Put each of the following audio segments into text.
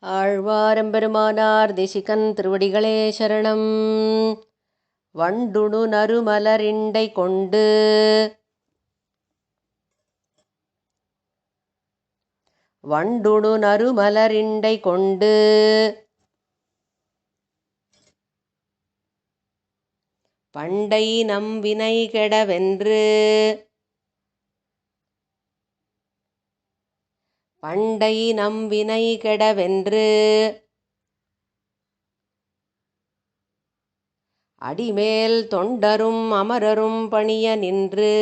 ஆழ்வாரெம்பெருமானார் தேசிகன் திருவடிகளே சரணம். வண்டுணு நறுமலரிண்டை கொண்டு வண்டுணு நறுமலரிண்டை கொண்டு பண்டை நம்வினை கெடவென்று பண்டை நம்வினை கெடவென்று அடிமேல் தொண்டரும் அமரரும் பணிய நின்று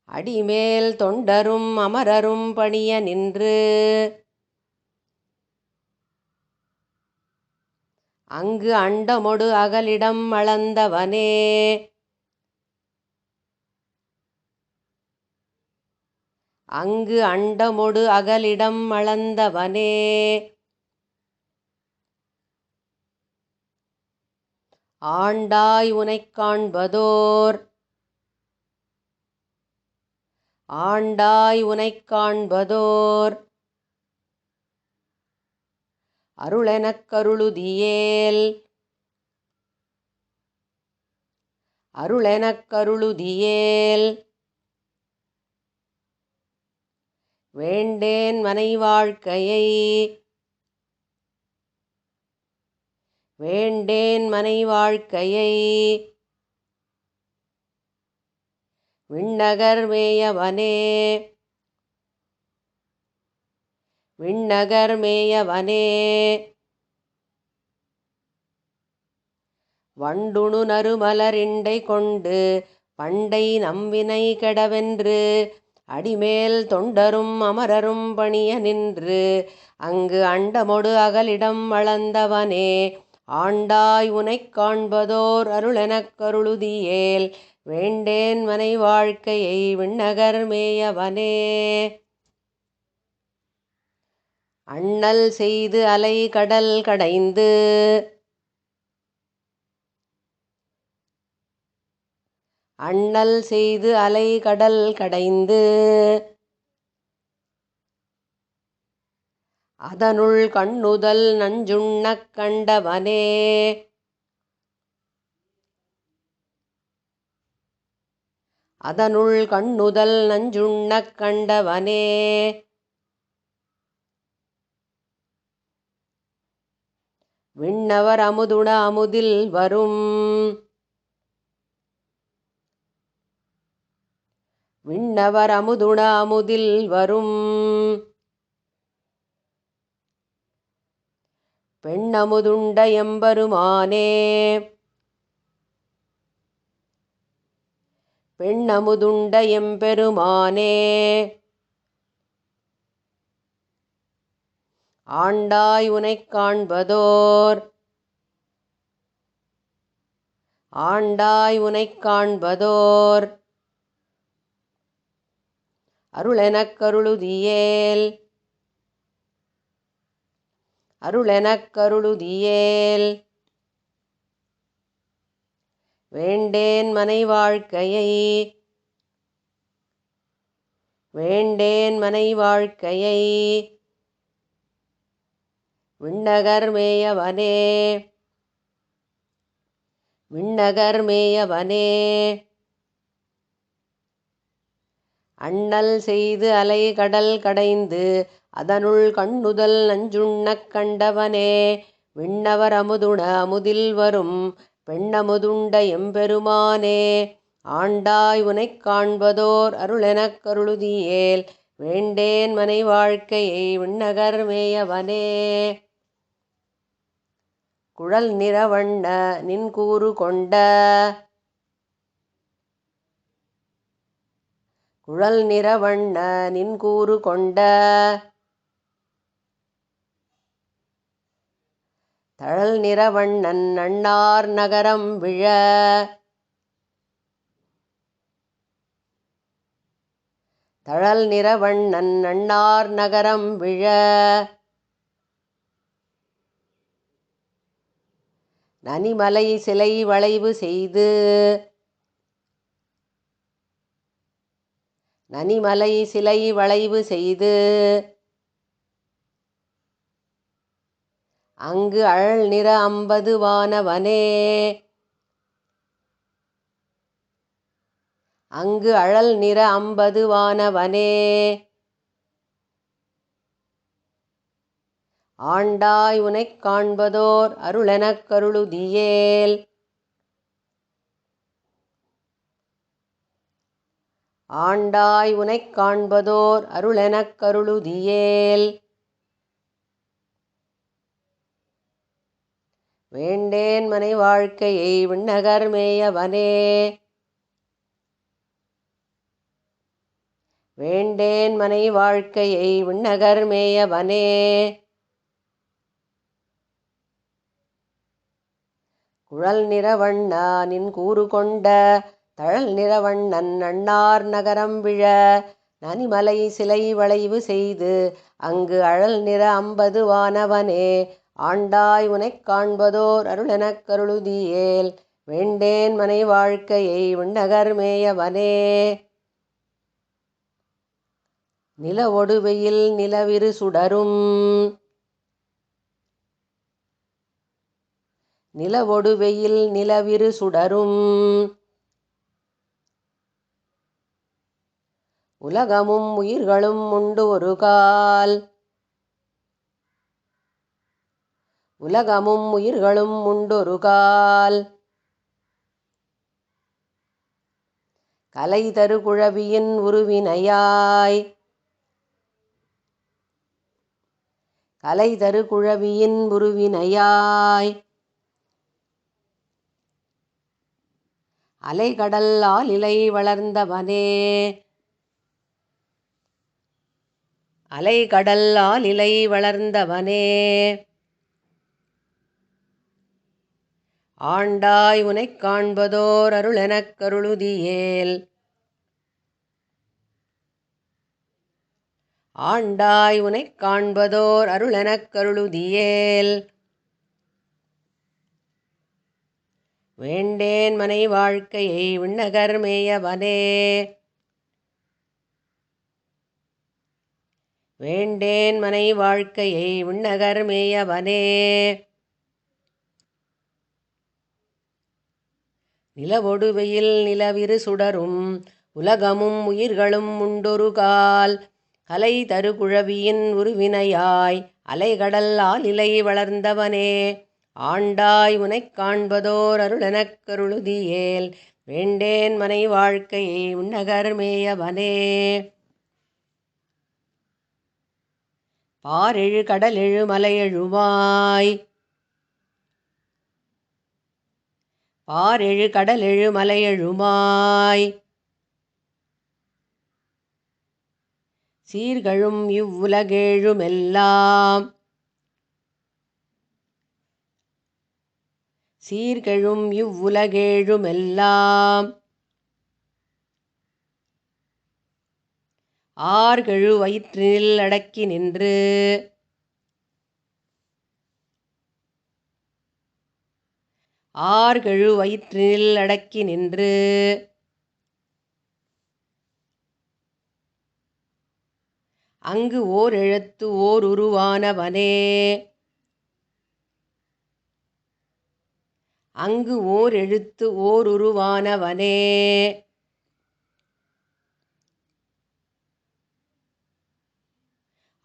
அடிமேல் தொண்டரும் அமரரும் பணிய நின்று அங்கு அண்டமொடு அகலிடம் அளந்தவனே அங்கு அண்டமொடு அகலிடம் அளந்தவனே ஆண்டாய் உனைக் காண்பதோர் ஆண்டாய் உனைக் காண்பதோர் அருளெனக் கருளுதியேல் அருளெனக் கருளுதியேல் வேண்டேன் மனை வாழ்க்கையை வேண்டேன் மனை வாழ்க்கையை விண்ணகர் மேயவனே விண்ணகர் மேயவனே வண்டுணு நறுமலரிண்டை கொண்டு பண்டை நம்வினை கெடவென்று அடிமேல் தொண்டரும் அமரரும் பணிய நின்று அங்கு அண்டமொடு அகலிடம் அளந்தவனே ஆண்டாய் உனைக் காண்பதோர் அருளெனக் கருளுதியேல் வேண்டேன் மனை வாழ்க்கையை விண்ணகர் மேயவனே அண்ணல் செய்து அலை கடல் கடைந்து அண்ணல் செய்து அலை கடல் கடைந்து அதனுள் கண்ணுதல் நஞ்சுண்ணக் கண்டவனே அதனுள் கண்ணுதல் நஞ்சுண்ணக் கண்டவனே விண்ணவர் அமுதுண அமுதில் வரும் விண்ணவர் அமுதுண அமுதில் வரும் பெண்ணமுதுண்ட எம்பெருமானே பெண்ணமுதுண்ட எம்பெருமானே ஆண்டாய் உனைக் காண்பதோர் ஆண்டாய் உனைக் காண்பதோர் அருளெனக் கருளுதியேல் அருளெனக் கருளுதியேல் வேண்டேன் மனை வாழ்க்கையை வேண்டேன் மனை வாழ்க்கையை விண்ணகர் மேயவனே விண்ணகர் மேயவனே அண்ணல் செய்து அலை கடல் கடைந்து அதனுள் கண்ணுதல் நஞ்சுண்ணக் கண்டவனே விண்ணவர் அமுதுண அமுதில் வரும் பெண்ணமுதுண்ட எம்பெருமானே ஆண்டாய் உனைக் காண்பதோர் அருளெனக் கருளுதியேல் வேண்டேன் மனை வாழ்க்கையை விண்ணகர் மேயவனே குழல் நிறவண்ண நின்கூறு கொண்ட குழல் நிறவண்ண நின்கூறு கொண்ட தழல் நிறவண்ணன் நன்னார் நகரம் விழ தழல் நிறவண்ணன் நன்னார் நகரம் விழ நனிமலை சிலை வளைவு செய்து நனிமலை சிலை வளைவு செய்து அங்கு அழல் நிற 50 வானவனே. அங்கு அழல் நிற 50 வானவனே. ஆண்டாய் உனைக் காண்பதோர் அருளெனக் கருளுதியேல். ஆண்டாய் உனைக் காண்பதோர் அருளெனக் கருளுதியேல். வேண்டேன் மனை வாழ்க்கையை விண்ணகர் மேயவனே. வேண்டேன் மனை வாழ்க்கையை விண்ணகர் மேயவனே. குழல் நிறவண்ணா நின் கூறு கொண்ட தழல் நிறவண்ணன் அண்ணார் நகரம் விழ நனிமலை சிலை வளைவு செய்து அங்கு அழல் நிற 50 வானவனே. ஆண்டாய் உனைக் காண்பதோர் அருளெனக் கருளுதியேல். வேண்டேன் மனை வாழ்க்கையை விண்ணகர் மேயவனே. நிலவொடு வெயில் நிலவிரு சுடரும். நிலவொடு வெயில் நிலவிரு சுடரும். உலகமும் உயிர்களும் உண்டு ஒரு கால். உலகமும் உயிர்களும் உண்டொரு கால். கலை தரு குழவியின் உருவினையாய். கலை தரு குழவியின் உருவினையாய். அலைகடல் ஆலிலை வளர்ந்தவனே. அலைகடல் ஆலிலை வளர்ந்தவனே. ஆண்டாய் உனைக் காண்பதோர் அருளெனக் கருளுதியேல். ஆண்டாய் உனைக் காண்பதோர் அருளெனக் கருளுதியேல். வேண்டேன் மனை வாழ்க்கையை விண்ணகர் மேயவனே. வேண்டேன் மனை வாழ்க்கையை விண்ணகர் மேயவனே. நிலவொடு வெயில் நிலவிரு சுடரும் உலகமும் உயிர்களும் உண்டொரு கால். கலை தரு குழவியின் உருவினையாய். அலைகடல் ஆலிலை வளர்ந்தவனே. ஆண்டாய் உனைக் காண்பதோர் அருளெனக் கருளுதியேல். வேண்டேன் மனை வாழ்க்கையை விண்ணகர் மேயவனே. பாரெழு கடலெழு மலையெழுமாய். பாரெழு கடலெழு மலையெழுமாய். சீர்கழும் இவ்வுலகேழுமெல்லாம். சீர்கெழும் இவ்வுலகேழுமெல்லாம். ஆர்கெழு வயிற்றினில் அடக்கி நின்று. ஆர்கெழு வயிற்றினில் அடக்கி நின்று. அங்கு ஓர் எழுத்து ஓர் உருவானவனே. அங்கு ஓர் எழுத்து ஓர் உருவானவனே.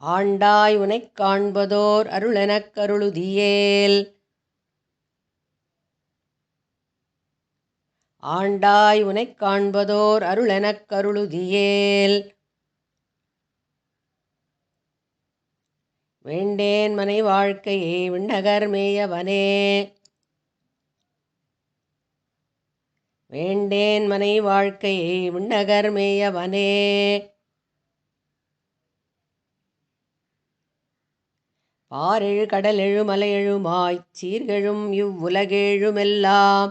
ஆண்டாய் உனைக் காண்பதோர் அருளெனக் கருளுதியேல். ஆண்டாய் உனைக் காண்பதோர் அருளெனக் கருளுதியேல். வேண்டேன் மனை வாழ்க்கையை விண்ணகர் மேயவனே. வேண்டேன் மனை வாழ்க்கையை விண்ணகர் மேயவனே. பாரெழு கடலெழு மலையெழுமாய்ச் சீர்கெழும் இவ்வுலகேழுமெல்லாம்.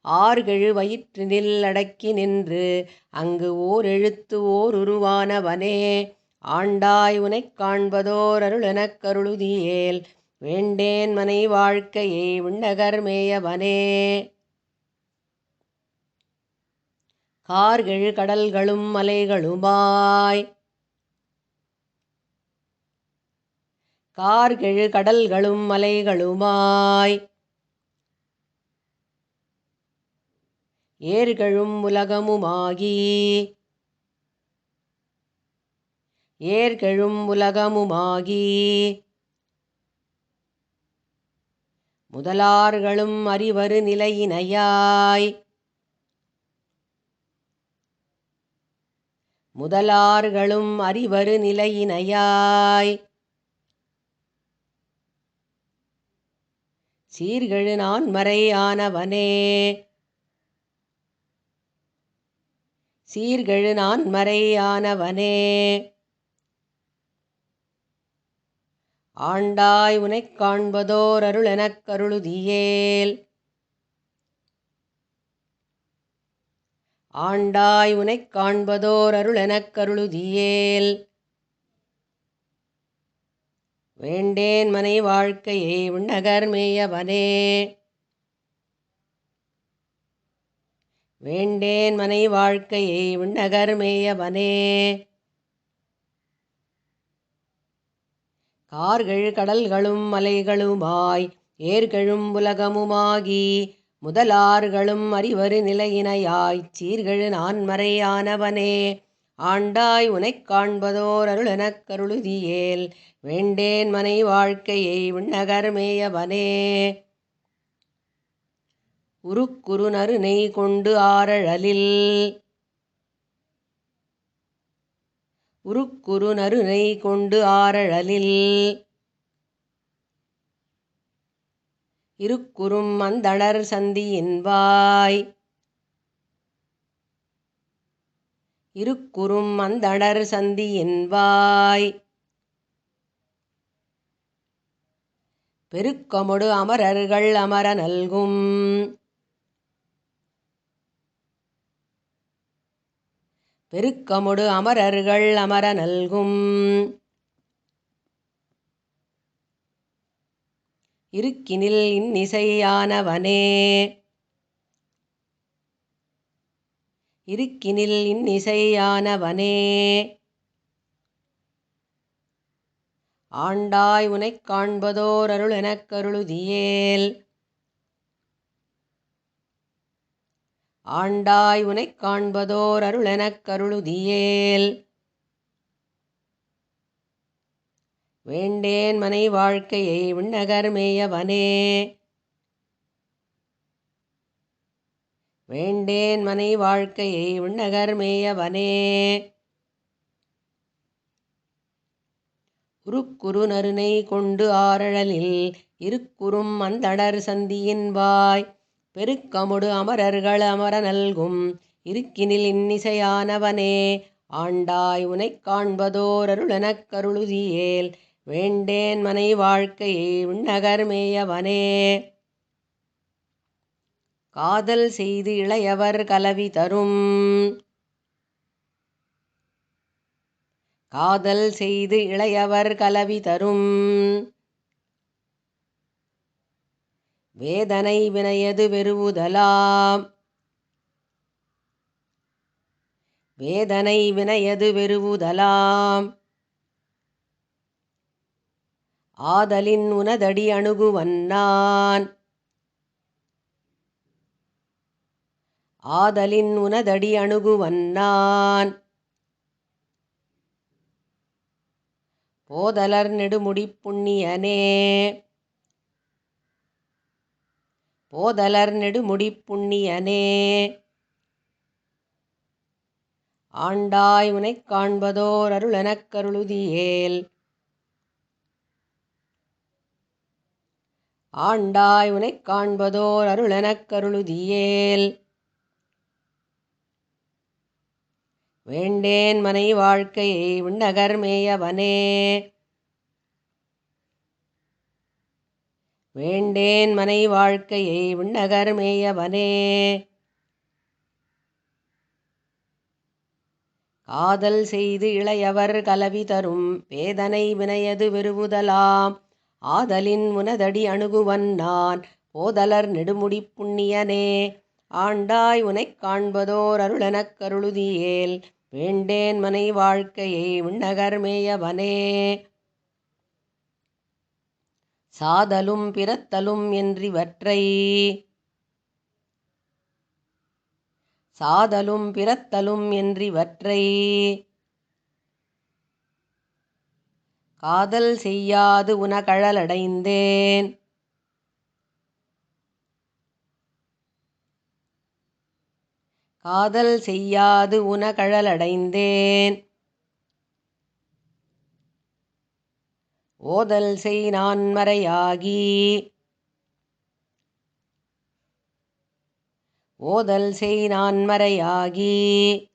ஆர்கெழு வயிற்றினில் அடக்கி நின்று. அங்கு ஓர் எழுத்து ஓர் உருவானவனே. ஆண்டாய் உனைக் காண்பதோர் அருளெனக் கருளுதியேல். வேண்டேன் மனை வாழ்க்கையை விண்ணகர் மேயவனே. கார்கெழு கடல்களும் மலைகளுமாய். கார்கெழு கடல்களும் மலைகளுமாய். ஏர்கெழும் உலகமுமாகி. ஏர்கெழும் உலகமுமாகி. முதலார்களும் அறிவரு நிலையினையாய். முதலார்களும் அறிவரு நிலையினையாய். சீர்கெழு நான்மறை ஆனவனே. சீர்கெழு நான்மறை ஆனவனே. ஆண்டாய் உனைக் காண்பதோர் அருளெனக் கருளுதியேல். ஆண்டாய் உனைக் காண்பதோர் அருளெனக் கருளுதியேல். வேண்டேன் மனை வாழ்க்கையை விண்ணகர் மேயவனே. வேண்டேன் மனை வாழ்க்கையை விண்ணகர் மேயவனே. கார்கெழு கடல்களும் மலைகளுமாய். ஏர்கெழும் உலகமுமாகி. முதலார்களும் அறிவரு நிலையினையாய். சீர்கெழு நான்மறை ஆனவனே. ஆண்டாய் உனைக் காண்பதோர் அருளெனக் கருளுதியேல். வேண்டேன் மனை வாழ்க்கையை விண்ணகர் மேயவனே. உருக்குறு நறுநெய் கொண்டு ஆரழலில். உருக்குறு நறுநெய் கொண்டு ஆரழலில். இருக்குறும் அந்தணர் சந்தியின்வாய். இருக்குறும் அந்தணர் சந்தியின்வாய். பெருக்கமொடு அமரர்கள் அமர நல்கும். பெருக்கமொடு அமரர்கள் அமர நல்கும். இருக்கினில் இன்னிசையானவனே. இருக்கினில் இன்னிசையானவனே. ஆண்டாய் உனைக் காண்பதோர் அருளெனக் கருளுதியேல். ஆண்டாய் உனைக் காண்பதோர் அருளெனக் கருளுதியேல். வேண்டேன் மனை வாழ்க்கையை விண்ணகர் மேயவனே. வேண்டேன் மனை வாழ்க்கையை விண்ணகர் மேயவனே. உருக்குறு நறுநெய் கொண்டு ஆரழலில். இருக்குறும் அந்தணர் சந்தியின்வாய். பெருக்கமொடு அமரர்கள் அமர நல்கும். இருக்கினில் இன்னிசையானவனே. ஆண்டாய் உனைக் காண்பதோர் அருளெனக் கருளுதியேல். வேண்டேன் மனை வாழ்க்கையை விண்ணகர் மேயவனே. காதல் செய்து இளையவர் கலவி தரும். காதல் செய்து இளையவர் கலவி தரும். வேதனை வினையது வெறுவுதலாம். வேதனை வினையது வெறுவுதலாம். ஆதலின் உனதடி அணுகுவன்னான். ஆதலின் உனதடி அணுகுவன்னான். போதலர் நெடுமுடிப் புண்ணியனே. போதலர் நெடுமுடிப் புண்ணியனே. ஆண்டாய் உனைக் காண்பதோர் அருளெனக் கருளுதியேல். ஆண்டாய் உனைக் காண்பதோர் அருளெனக் கருளுதியேல். வேண்டேன் மனை வாழ்க்கையை விண்ணகர் மேயவனே. வேண்டேன் மனை வாழ்க்கையை விண்ணகர் மேயவனே. காதல் செய்து இளையவர் கலவி தரும். வேதனை வினையது வெறுவுதலாம். ஆதலின் உனதடி அணுகுவன்னான். போதலர் நெடுமுடிப் புண்ணியனே. ஆண்டாய் உனைக் காண்பதோர் அருளெனக் கருளுதியேல் வேண்டேன் மனை வாழ்க்கையை விண்ணகர் மேயவனே. சாதலும் பிறத்தலும் என்றிவற்றை சாதலும் பிறத்தலும் என்றிவற்றை காதல் செய்யாது உனகழலடைந்தேன். காதல் செய்யாது உனகழலடைந்தேன். ஓதல் செய் நான்மறையாகி ஓதல் செய் நான்மறையாகி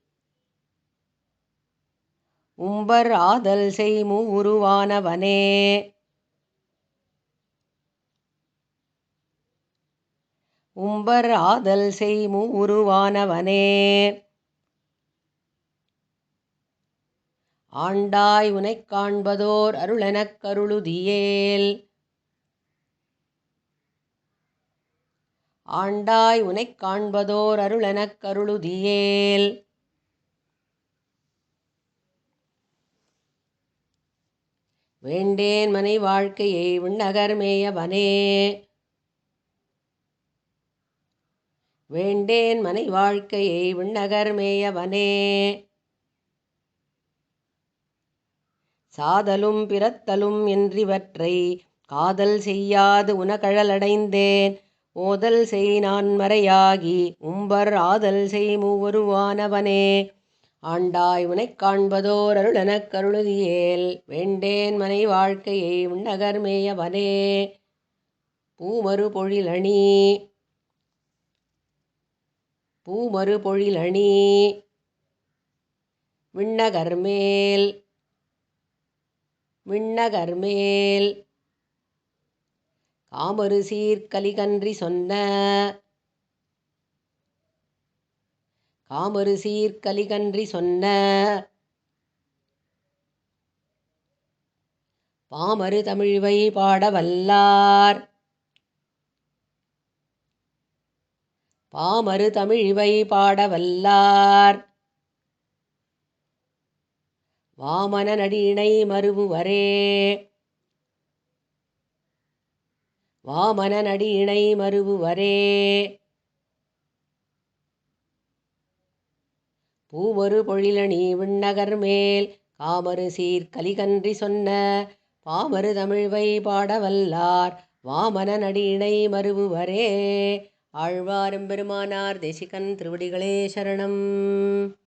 உம்பர் ஆதல் செய் மூவுருவானவனே. உம்பர் ஆதல் செய் மூவுருவானவனே. ஆண்டாய் உனைக் காண்பதோர் அருளெனக் கருளுதியேல் ஆண்டாய் உனைக் காண்பதோர் அருளெனக் கருளுதியேல் வேண்டேன் மனை வாழ்க்கையை விண்ணகர் மேயவனே. வேண்டேன் மனை வாழ்க்கையை விண்ணகர் மேயவனே. சாதலும் பிறத்தலும் என்றிவற்றை காதல் செய்யாது உனகழலடைந்தேன். ஓதல் செய் நான்மறையாகி உம்பர் ஆதல் செய் மூவருவானவனே. ஆண்டாய் உனைக் காண்பதோர் அருளெனக் கருளுதியேல் வேண்டேன் மனை வாழ்க்கையை விண்ணகர் மேயவனே. பூமரு பொழிலணி பூமரு பொழிலணி விண்ணகர்மேல் விண்ணகர்மேல் காமரு சீர்கலிகன்றி சொன்ன காமரு சீர்கலிகன்றி சொன்ன பாமரு தமிழ்வை பாடவல்லார் பாமரு தமிழ்வை பாடவல்லார் வாமன நடியினை மருவுவரே. வாமன நடியினை மருவுவரே. பூமரு பொழிலணி விண்ணகர்மேல் காமரு சீர்கலிகன்றி சொன்ன பாமரு தமிழ்வை பாடவல்லார் வாமன நடியினை மருவுவரே. ஆழ்வார் எம்பெருமானார் தேசிகன் திருவடிகளே சரணம்.